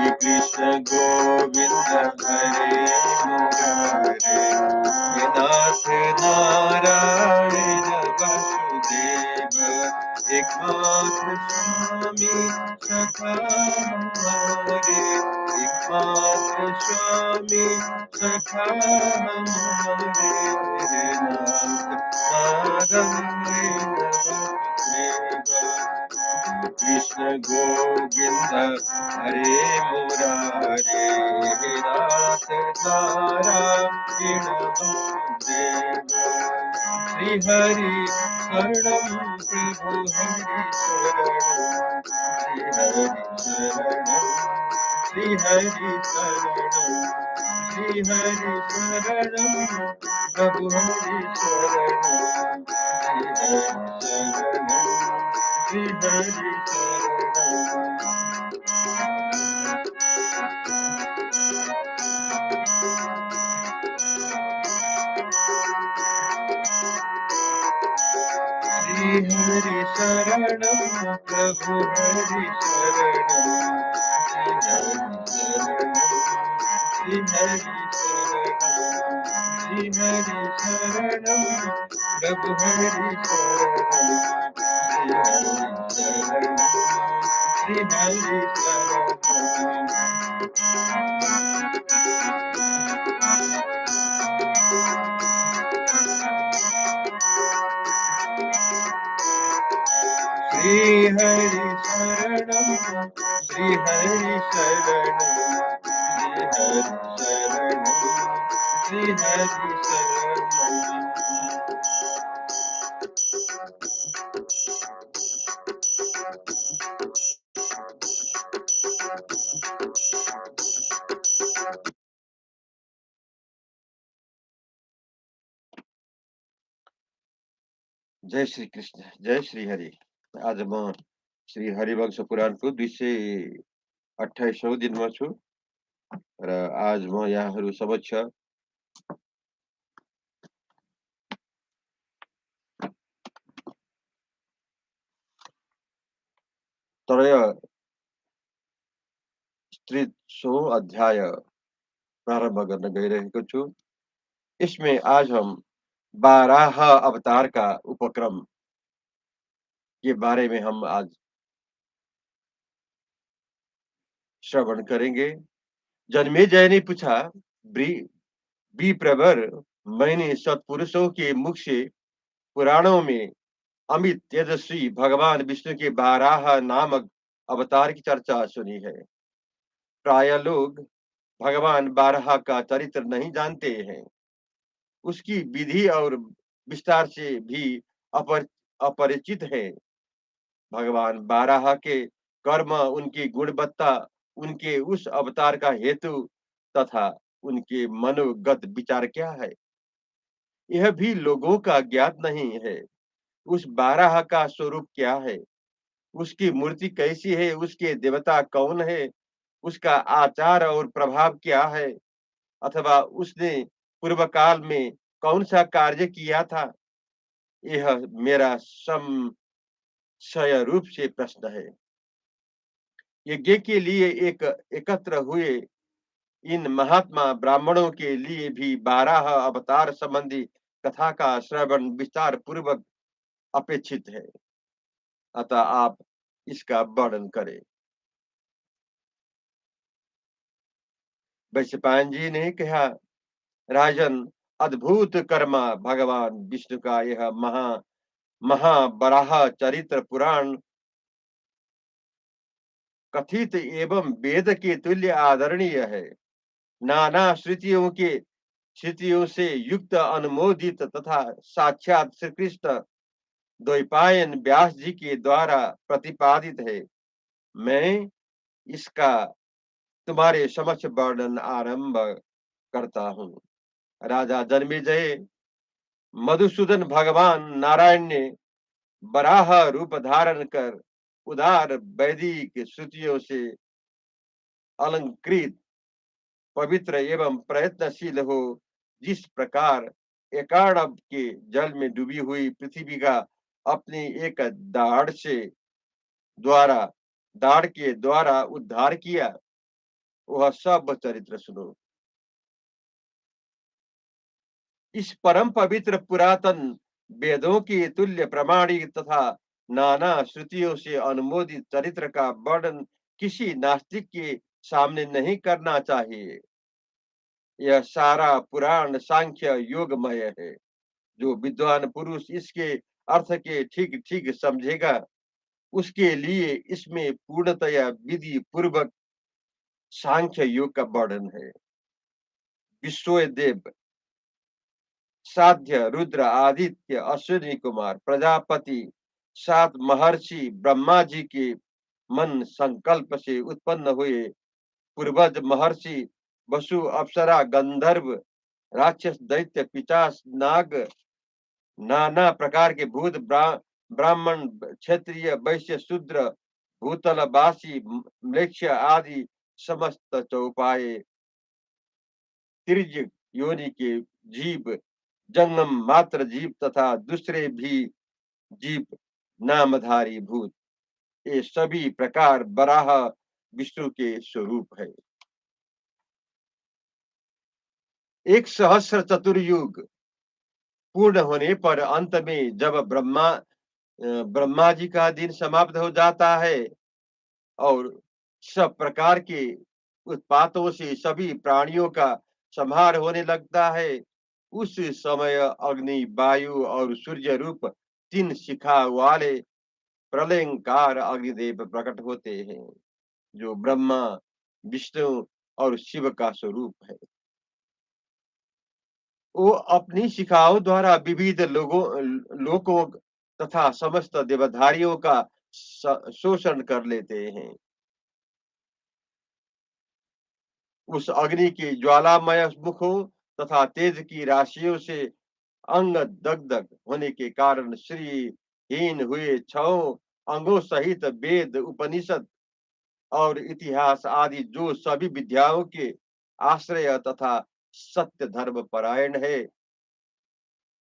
श्री कृष्ण गोविंद हरे मुरारे, हे नाथ नारायण वासुदेव, एकमात्र स्वामी सखा हमारे, एकमात्र स्वामी सखा हमारे, हे नाथ नारायण वासुदेव, कृष्ण गोविंद हरे मुरारे, हे नाथ नारायण वासुदेव, श्री हरि शरणं प्रभु हरि शरणं, श्री हरि शरणं, श्री हरि शरणं, श्री हरि शरणं प्रभु हरि शरणं, श्री हरि शरणं, श्री हरि शरणं। श्री हरि शरणं प्रभु हरि शरणं, श्री हरि शरणं, श्री हरि शरणं प्रभु हरि शरणं, श्री हरि शरणं, श्री हरि शरणं, श्री हरि शरणं, श्री हरि शरणं, श्री हरि शरणं। जय श्री कृष्ण, जय श्री हरि। आज म श्री हरिवंश पुराणको 228औं दिनमा छु र आज म यहाँहरू समक्ष त्रयोस्त्रिशौं अध्याय प्रारम्भ गर्न गइरहेको छु। इसमें आज हम बाराह अवतार का उपक्रम के बारे में हम आज श्रवण करेंगे। जन्मेजय ने पूछा, विप्रवर, मैंने सत्पुरुषों के मुख से पुराणों में अमित तेजस्वी भगवान विष्णु के बाराह नामक अवतार की चर्चा सुनी है। प्राय लोग भगवान बाराह का चरित्र नहीं जानते हैं, उसकी विधि और विस्तार से भी अपरिचित है। भगवान बाराह के कर्म, उनकी गुणवत्ता, उनके उस अवतार का हेतु तथा उनके मनोगत विचार क्या है, यह भी लोगों का ज्ञात नहीं है। उस बाराह का स्वरूप क्या है, उसकी मूर्ति कैसी है, उसके देवता कौन है, उसका आचार और प्रभाव क्या है, अथवा उसने पूर्व काल में कौन सा कार्य किया था, यह मेरा संशय रूप से प्रश्न है। यज्ञ के लिए एकत्र हुए इन महात्मा ब्राह्मणों के लिए भी बाराह अवतार संबंधी कथा का श्रवण विस्तार पूर्वक अपेक्षित है। अतः आप इसका वर्णन करें। वैशंपायन जी ने कहा, राजन, अद्भुत कर्मा भगवान विष्णु का यह महाबराह चरित्र पुराण कथित एवं वेद के तुल्य आदरणीय है। नाना श्रुतियों से युक्त, अनुमोदित तथा साक्षात श्री कृष्ण द्वैपायन व्यास जी के द्वारा प्रतिपादित है। मैं इसका तुम्हारे समक्ष वर्णन आरंभ करता हूँ। राजा जन्मेजय, मधुसूदन भगवान नारायण ने बराह रूप धारण कर उदार वैदिक श्रुतियों से अलंकृत, पवित्र एवं प्रयत्नशील हो, जिस प्रकार एकाड़ब के जल में डूबी हुई पृथ्वी का अपनी एक दाढ़ के द्वारा उद्धार किया, वह सब चरित्र सुनो। इस परम पवित्र पुरातन वेदों की तुल्य प्रमाणिक तथा नाना श्रुतियों से अनुमोदित चरित्र का वर्णन किसी नास्तिक के सामने नहीं करना चाहिए। यह सारा पुराण सांख्य योगमय है। जो विद्वान पुरुष इसके अर्थ के ठीक ठीक समझेगा, उसके लिए इसमें पूर्णतया विधि पूर्वक सांख्य योग का वर्णन है। विश्व देव, साध्य, रुद्र, आदित्य, अश्विनी कुमार, प्रजापति, सात महर्षि ब्रह्मा जी के मन संकल्प से उत्पन्न हुए पूर्वज महर्षि वसु, अप्सरा, गंधर्व, राक्षस, दैत्य, पिशाच, नाग, नाना प्रकार के भूत, ब्राह्मण, क्षत्रिय, वैश्य, शूद्र, भूतलवासी, म्लेच्छ आदि समस्त चौपाए तिर्य योनि के जीव, जंगम मात्र जीव तथा दूसरे भी जीव, नामधारी भूत, ये सभी प्रकार बराह विष्णु के स्वरूप है। एक सहस्र चतुर्युग पूर्ण होने पर अंत में जब ब्रह्मा जी का दिन समाप्त हो जाता है और सब प्रकार के उत्पातों से सभी प्राणियों का संहार होने लगता है, उस समय अग्नि, वायु और सूर्य रूप तीन शिखा वाले प्रलयंकार अग्निदेव प्रकट होते हैं, जो ब्रह्मा, विष्णु और शिव का स्वरूप है। वो अपनी शिखाओं द्वारा विविध लोकों तथा समस्त देवधारियों का शोषण कर लेते हैं। उस अग्नि की ज्वालामय मुखों तथा तेज की राशियों से अंग दगदग होने के कारण श्रीहीन हुए छहों अंगों सहित वेद, उपनिषद और इतिहास आदि जो सभी विद्याओं के आश्रय तथा सत्य धर्म परायण है,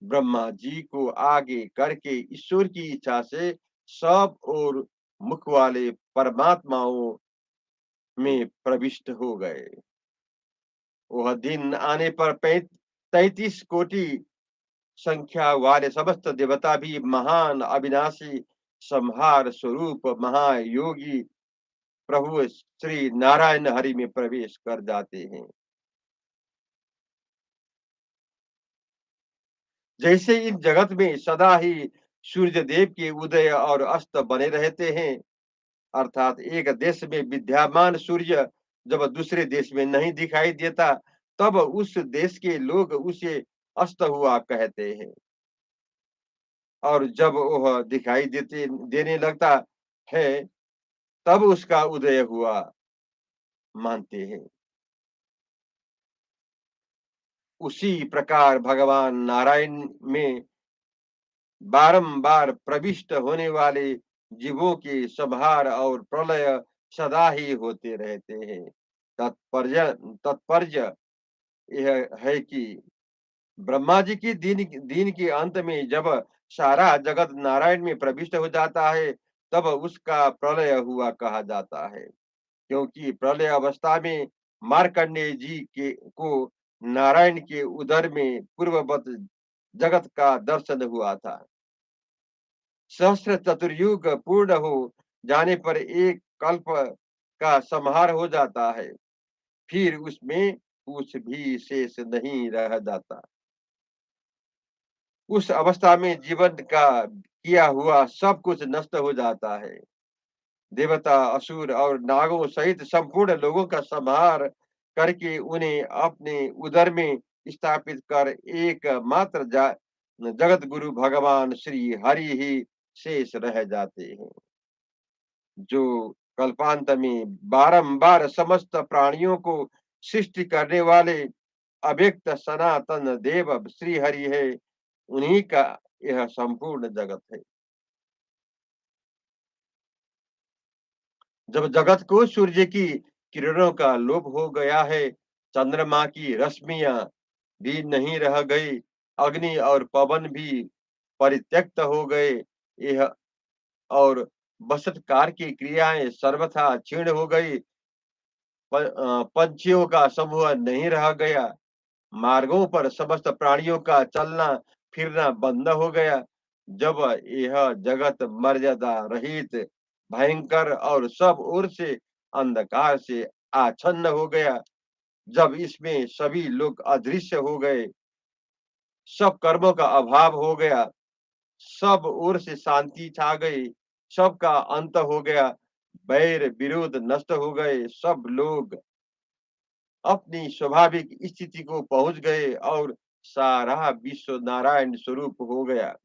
ब्रह्मा जी को आगे करके ईश्वर की इच्छा से सब और मुख वाले परमात्माओं में प्रविष्ट हो गए। वह दिन आने पर 33 कोटि संख्या वाले समस्त देवता भी महान अविनाशी संहार स्वरूप महायोगी प्रभु श्री नारायण हरि में प्रवेश कर जाते हैं। जैसे इन जगत में सदा ही सूर्य देव के उदय और अस्त बने रहते हैं, अर्थात एक देश में विद्यमान सूर्य जब दूसरे देश में नहीं दिखाई देता, तब उस देश के लोग उसे अस्त हुआ कहते हैं, और जब वह दिखाई देने लगता है, तब उसका उदय हुआ मानते हैं। उसी प्रकार भगवान नारायण में बारंबार प्रविष्ट होने वाले जीवों के संहार और प्रलय सदा ही होते रहते हैं। तात्पर्य तात्पर्य यह है कि ब्रह्मा जी की दिन के अंत में जब सारा जगत नारायण में प्रविष्ट हो जाता है, तब उसका प्रलय हुआ कहा जाता है, क्योंकि प्रलय अवस्था में मार्कंडेय जी के को नारायण के उदर में पूर्ववत जगत का दर्शन हुआ था। सहस्र चतुर्युग पूर्ण हो जाने पर एक कल्प का संहार हो जाता है, फिर उसमें कुछ भी शेष नहीं रह जाता। उस अवस्था में जीवन का किया हुआ सब कुछ नष्ट हो जाता है। देवता, असुर और नागों सहित संपूर्ण लोगों का संहार करके उन्हें अपने उदर में स्थापित कर एकमात्र जगत गुरु भगवान श्री हरि ही शेष रह जाते हैं, जो कल्पांत में बारंबार समस्त प्राणियों को सृष्टि करने वाले अव्यक्त सनातन देव श्री हरि है। उन्हीं का यह संपूर्ण जगत है। जब जगत को सूर्य की किरणों का लोप हो गया है, चंद्रमा की रश्मियां भी नहीं रह गई, अग्नि और पवन भी परित्यक्त हो गए, यह और बसत्कार की क्रियाएं सर्वथा क्षीण हो गई, पंछियों का समूह नहीं रह गया। मार्गों पर समस्त प्राणियों का चलना-फिरना बंद हो गया। जब यह जगत मर्यादा रहित, भयंकर और सब ओर से अंधकार से आच्छन्न हो गया, जब इसमें सभी लोग अदृश्य हो गए, सब कर्मों का अभाव हो गया, सब ओर से शांति छा गई, सबका अंत हो गया, बैर विरोध नष्ट हो गए, सब लोग अपनी स्वाभाविक स्थिति को पहुंच गए और सारा विश्व नारायण स्वरूप हो गया।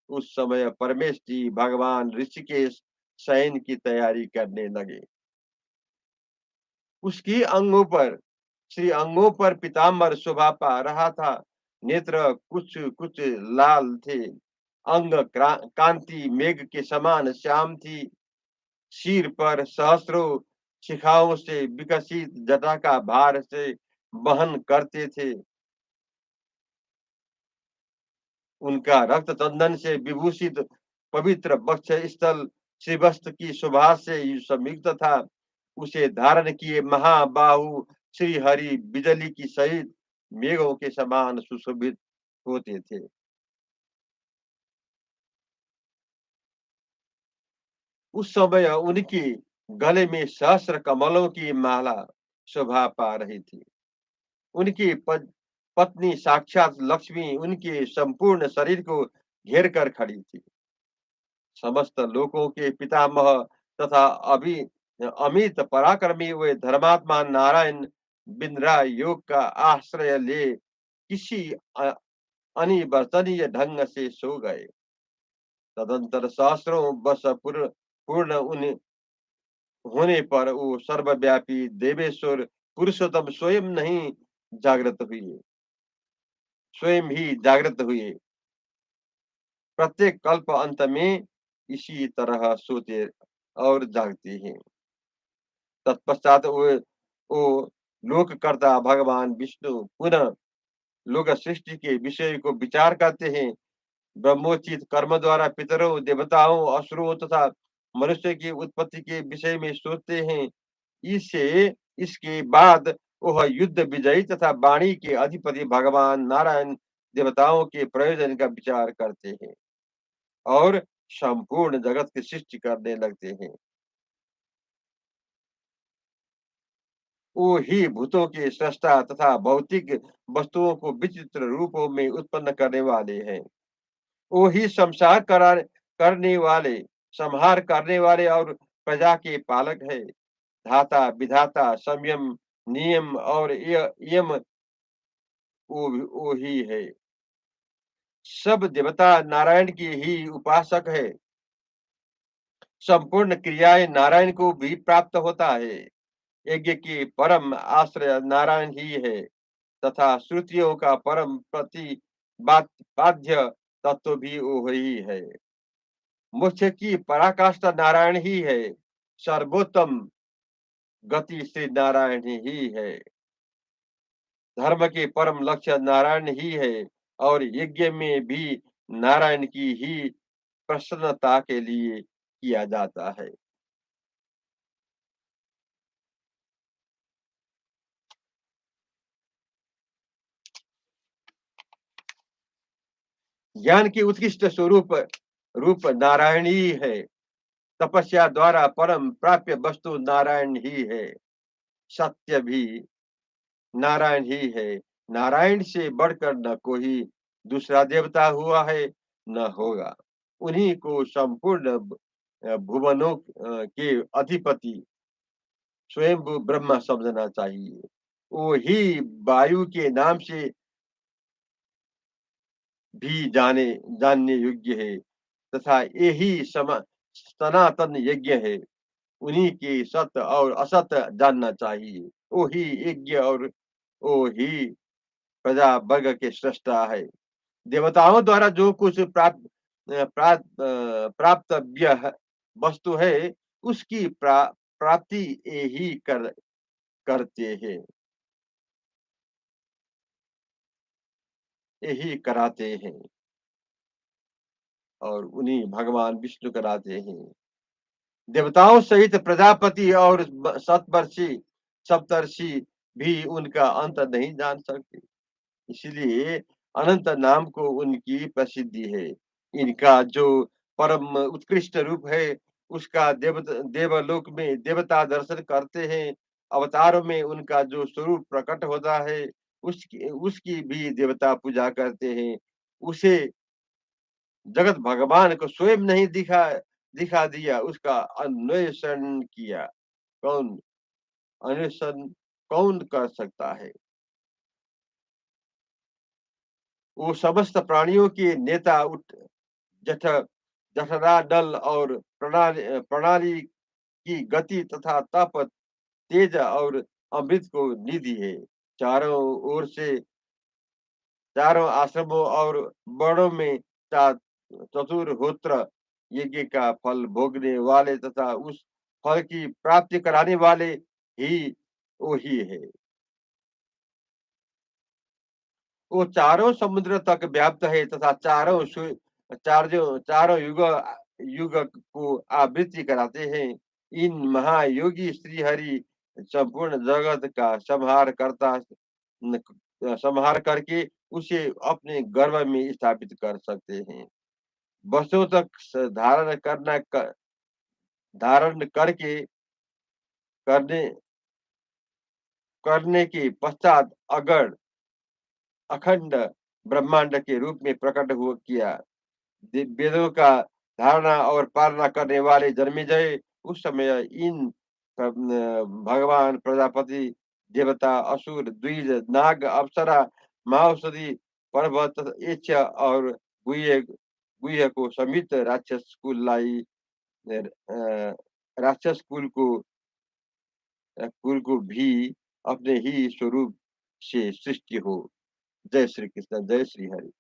उस समय परमेश जी भगवान ऋषिकेश शयन की तैयारी करने लगे। उसकी अंगों पर श्री अंगों पर पीताम्बर शोभा पा रहा था। नेत्र कुछ कुछ लाल थे। कांति मेघ के समान श्याम थी। सिर पर सहस्रों शिखाओं से विकसित जटा का भार से वहन करते थे। उनका रक्त चंदन से विभूषित पवित्र वक्ष स्थल श्रीवस्त्र की शोभा से संयुक्त था। उसे धारण किए महाबाहु श्री हरि बिजली की सहित मेघों के समान सुशोभित होते थे। उस समय उनकी गले में सहस्र कमलों की माला शोभा पा रही थी। उनकी पत्नी साक्षात लक्ष्मी उनके संपूर्ण शरीर को घेर कर खड़ी थी। समस्त लोकों के पितामह तथा अमित पराक्रमी हुए धर्मात्मा नारायण बिंद्रा योग का आश्रय ले किसी अनिवर्तनीय ढंग से सो गए। तदंतर सहस्रों वर्ष पूर्ण होने पर वो सर्वव्यापी देवेश्वर पुरुषोत्तम स्वयं नहीं जागृत हुए, स्वयं ही जागृत हुए। प्रत्येक कल्प अंत में इसी तरह सोते और जागते हैं। तत्पश्चात वो लोककर्ता भगवान विष्णु पुनः लोक सृष्टि के विषय को विचार करते हैं। ब्रह्मोचित कर्म द्वारा पितरों, देवताओं, असुरों तथा मनुष्य की उत्पत्ति के विषय में सोचते हैं। इससे इसके बाद वह युद्ध विजयी तथा वाणी के अधिपति भगवान नारायण देवताओं के प्रयोजन का विचार करते हैं और संपूर्ण जगत की सृष्टि करने लगते हैं। वो ही भूतों के सृष्टा तथा भौतिक वस्तुओं को विचित्र रूपों में उत्पन्न करने वाले हैं। वो ही करने वाले, संहार करने वाले और प्रजा के पालक है। धाता, विधाता, संयम, नियम और यम वो ही है। सब देवता नारायण की ही उपासक है। संपूर्ण क्रियाएं नारायण को भी प्राप्त होता है। यज्ञ की परम आश्रय नारायण ही है तथा श्रुतियों का परम बाध्य तत्व भी वही है। मोक्ष की पराकाष्ठा नारायण ही है। सर्वोत्तम गति श्री नारायण ही है। धर्म के परम लक्ष्य नारायण ही है और यज्ञ में भी नारायण की ही प्रसन्नता के लिए किया जाता है। ज्ञान की उत्कृष्ट स्वरूप रूप नारायण ही है। तपस्या द्वारा परम प्राप्य वस्तु नारायण ही है। सत्य भी नारायण ही है। नारायण से बढ़कर न कोई दूसरा देवता हुआ है न होगा। उन्हीं को संपूर्ण भुवनों के अधिपति स्वयं ब्रह्मा समझना चाहिए। वो ही वायु के नाम से भी जानने योग्य है तथा यही सनातन यज्ञ है। उन्हीं के सत्य और असत्य जानना चाहिए। वो ही यज्ञ और वो ही प्रजा वर्ग के सृष्टा है। देवताओं द्वारा जो कुछ प्राप्तव्य वस्तु है उसकी प्राप्ति यही करते हैं, यही कराते हैं और उन्हीं भगवान विष्णु कराते हैं। देवताओं सहित प्रजापति और सप्तर्षि सप्तर्षि भी उनका अंत नहीं जान सकते। इसलिए अनंत नाम को उनकी प्रसिद्धि है। इनका जो परम उत्कृष्ट रूप है, उसका देवलोक में देवता दर्शन करते हैं। अवतारों में उनका जो स्वरूप प्रकट होता है, उसकी उसकी भी देवता पूजा करते हैं। उसे जगत भगवान को स्वयं नहीं दिखा दिया, उसका अन्वेषण किया। कौन अन्वेषण कौन कर सकता है? वो समस्त प्राणियों के नेता उठ जठ जठरा दल और प्रणाली की गति तथा तप, तेज और अमृत को निधि है। चारों ओर से चारों आश्रमों और वर्णों में चा चतुर्होत्र यज्ञ का फल भोगने वाले तथा उस फल की प्राप्ति कराने वाले ही वही है। वो चारों समुद्र तक व्याप्त है तथा चारों युग को आवृत्ति कराते हैं। इन महायोगी श्री हरि संपूर्ण जगत का संहार करके उसे अपने गर्भ में स्थापित कर सकते हैं। वर्षों तक धारण करके करने करने के पश्चात अगर अखंड ब्रह्मांड के रूप में प्रकट हुआ किया। वेदों का धारणा और पालना करने वाले जन्मेजय उस समय इन भगवान प्रजापति, देवता, असुर, द्विज, नाग, अप्सरा, महाौषधि, पर्वत, यक्ष और गुह्य गुह्य को समित राक्षस कुल को भी अपने ही स्वरूप से सृष्टि हो। जय श्री कृष्ण, जय श्री हरि।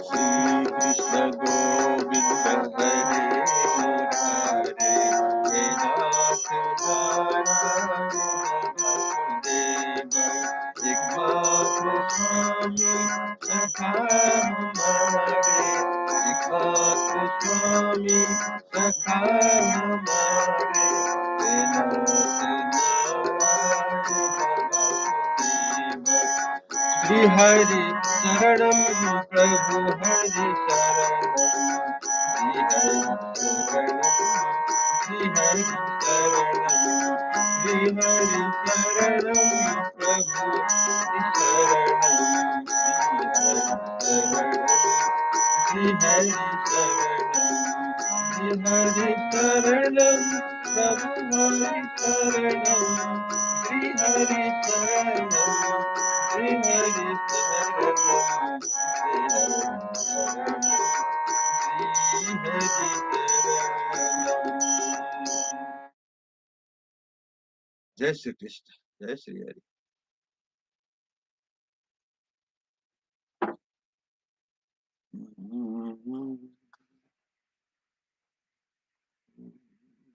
श्री कृष्ण गोविंद हरे मुरारे, हे नाथ नारायण वासुदेव, एकमात्र स्वामी सखा हमारे, एकमात्र स्वामी सखा हमारे, हे नाथ नारायण वासुदेव। श्री हरि शरणम प्रभु हरि शरणम, श्री हरि शरणम, श्री हरि शरणम, श्री हरि शरणम प्रभु हरि शरणम, श्री हरि शरणम, श्री हरि शरणम, प्रभु हरि शरणम, श्री हरि शरणम, श्री हरि शरणम, श्री हरि शरणम, श्री हरि शरणम। जय श्री कृष्ण, जय श्री हरि।